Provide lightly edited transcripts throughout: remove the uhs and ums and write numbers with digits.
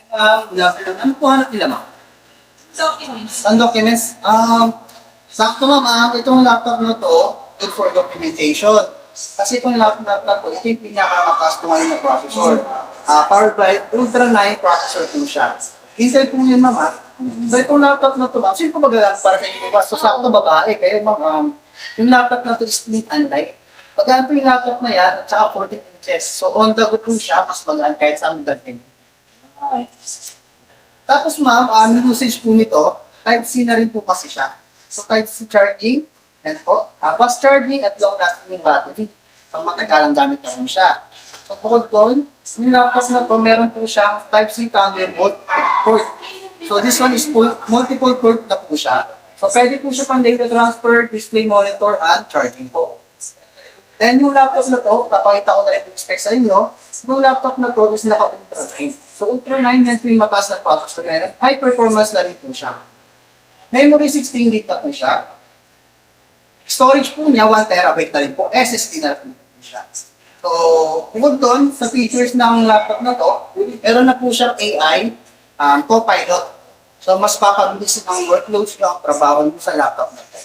Good afternoon. Ano po hanap nila, ma'am? Documents. Ang documents? Sakto, ma'am. Itong laptop na to, good for documentation. Kasi itong laptop na to, ito yung pinaka-customize na processor. Powered by Ultra 9 processor po siya. Intel po yun, ma'am. So itong laptop na to, ma'am, sino po magagamit para sa inyo? So sakto babae, kaya ma'am, yung laptop na to is split and light. Pagkaan po yung laptop na yan, at saka 14 inches. So on the go po siya, mas magaan kahit saan dating. Tapos ma'am, yung usage po nito, Type-C na rin po kasi siya. So Type-C charging, and po, fast charging at long-lasting yung battery. Pang matagalang gamit na rin siya. So bukod doon, yung laptop na po, meron po siyang Type-C Thunderbolt port. So this one is multiple port na po siya. So pwede po siya pang data transfer, display monitor, and charging po. Then yung laptop na to, papakita ko na rin yung specs sa inyo. Yung laptop na to is naka-Ultra 9. So Ultra 9 yan po yung mataas na processor na high performance na rin po siya. Memory 16 GB na po siya. Storage po niya 1 TB na rin po. SSD na rin po siya. So, bukod doon, sa features ng laptop na to, meron na po siyang AI, Copilot. So, mas papabilis ng workloads nyo ang trabaho nyo sa laptop na to.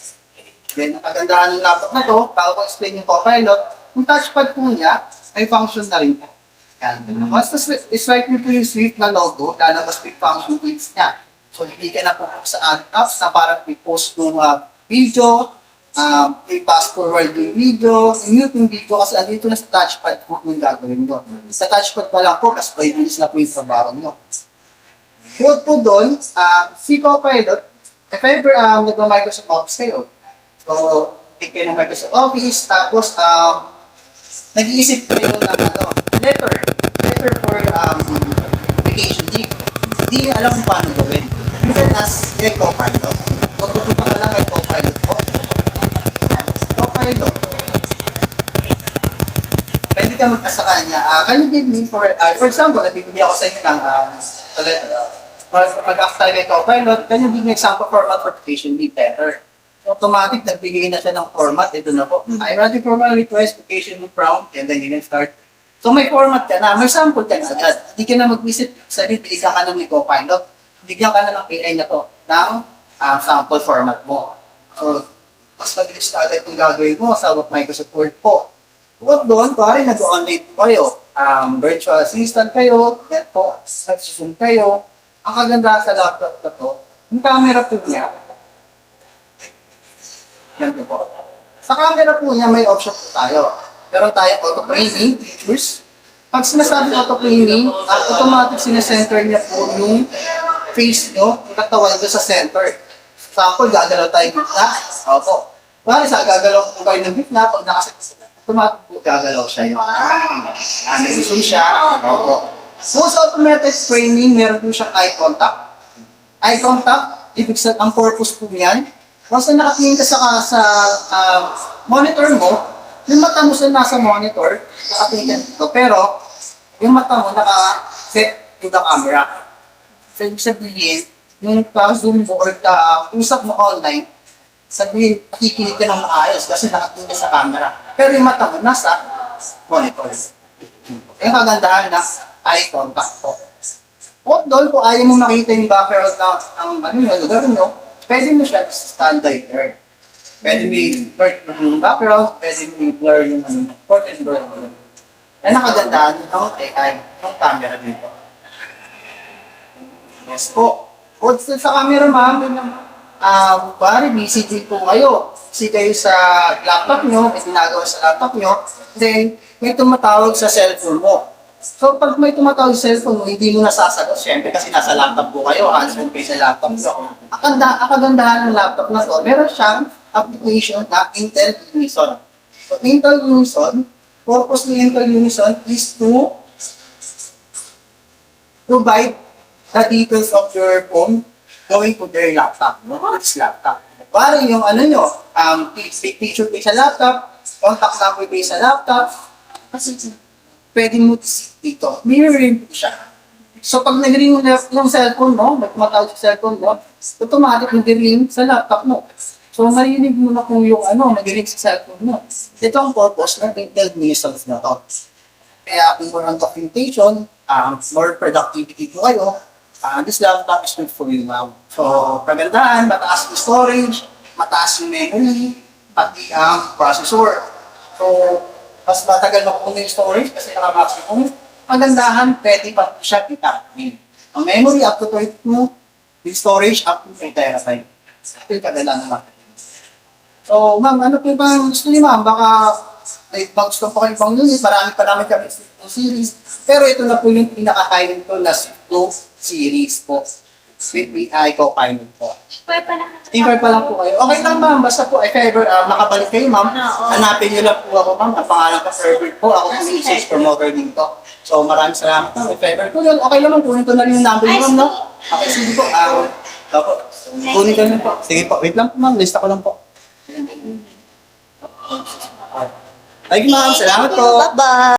Then, ang kagandahan ng laptop na to, bago ko explain yung Copilot, yung touchpad po niya, ay function na rin po. Yan. Once na-swipe nyo po yung sweep na logo, lalabas po yung function keys niya. So, hindi ka na po sa apps na parang i-post ng video, i-pass forward yung video, i-mute yung video kasi andito na sa touchpad po yung gagawin nyo. Sa touchpad pa lang po, kasi pwede na po yung trabaho nyo. Bukod po doon, si Copilot, if ever nag-Microsoft Office kayo, so, take kayo ng Microsoft Office, tapos nag-iisip kayo ng letter for vacation leave. Hindi alam kung paano gawin. You can ask kay Copilot. Magpupunta ka lang kay Copilot po. Copilot. Pwede ka mag-ask sa kanya. Can you give me for example, nabibigyan ako sa inyo ng mag-ask tayo kay Copilot, can you give me example format for vacation leave letter? Automatic, nagbigay na siya ng format. Ito na po. I'm ready for my request, vacation prompt, and then you can start. So may format ka na, may sample ka na agad. Hindi ka na mag-visit sa bigyan ka na ng Copilot. Bigyan ka na ng AI na to ng sample format mo. So, mas mabilis na agad kung gagawin mo sa Microsoft Word po. Bukod doon, pare, nag-online po kayo. Virtual assistant kayo, yan po, nag-zoom kayo. Ang kagandahan sa laptop na to, yung camera po niya, yan po. Sa camera po niya, may option po tayo. Meron tayong auto-cleaning features. Pag sinasabi auto-cleaning, automatic sinasenter niya po yung face nyo, yung katawan nyo sa center. Sample, gagalaw tayo gitna. Opo. Bali sa gagalaw po kayo ng gitna, pag nakasit, automatic po gagalaw siya yung zoom siya. Opo. So sa automatic training, meron po siyang eye contact. Eye contact, ibig sabihin, ang purpose po niyan, once na nakatingin ka sa monitor mo, yung mata mo sa nasa monitor, nakatingin dito, pero yung mata mo naka-set to the camera. So, ibig sabihin, yung zoom mo or usap mo online, sabihin, nakikinig ka ng maayos kasi nakatingin ka sa camera. Pero yung mata mo nasa monitor. Yung kagandahan ng eye contact po. O doon, kung ayaw mo makita yung background ng lugar nyo, pwede mo siya standby there. Pwede may blur yung background, pwede may blur yung port and blur. Yan nakagandaan ng AI, ng camera dito. Yes po. Kung sa camera, ma'am, pare, busy din po kayo. Busy kayo sa laptop nyo, may ginagawa sa laptop nyo, then may tumatawag sa cellphone mo. So, pag may tumatawag sa cellphone mo, hindi mo nasasagot. Siyempre, kasi nasa laptop po kayo, hands-on kayo sa laptop nyo. Ang kagandahan ng laptop na to, meron siyang application na Intel Unison. So, Intel Unison, purpose ng Intel Unison is to provide the details of your phone going to their laptop, this laptop. Parang yung picture kayo sa laptop, contact number kayo sa laptop, kasi pwede mo dito, mirroring po siya. So, pag nag-ring yung cellphone mo, magmatawag sa cellphone mo, automatic nag-ring sa laptop mo. So, marinig mo na kung yung nag-ring sa cellphone mo. Ito ang purpose ng Intel Unison na to. Kaya kung more on documentation, more productivity po kayo, This laptop is good for you, ma'am. So, kagandahan, mataas yung storage, mataas yung memory, pati ang processor. So, mas matagal makukuha yung storage kasi naka-maximum. Magandahan, pwede pa po siya i-upgrade. Ang memory up to 32, yung storage up to 3 terabyte. Ito yung kagandahan naman. So, ma'am, ano po ba gusto niyo, ma'am? Baka may gusto po kayo ibang unit, marami pa namin kami sa series. Pero ito na po yung pinaka-high-end ko na Flow series po. With VI co-pilot po. Ibar pa lang po kayo. Okay lang, ma'am. Basta po, if ever makabalik kayo, ma'am, hanapin niyo lang po ako, ma'am. Ang pangalan ko, Herbert po. Ako po yung sales promoter dito. So, maraming salamat, ma'am. If ever po yun, okay naman. Kunin ko na rin yung number niyo, ma'am, no? Okay, sige po. Opo. Kunin ko na po. Sige po. Wait lang po, ma'am. Lista ko lang po. Thank you, ma'am. Salamat po. Bye-bye.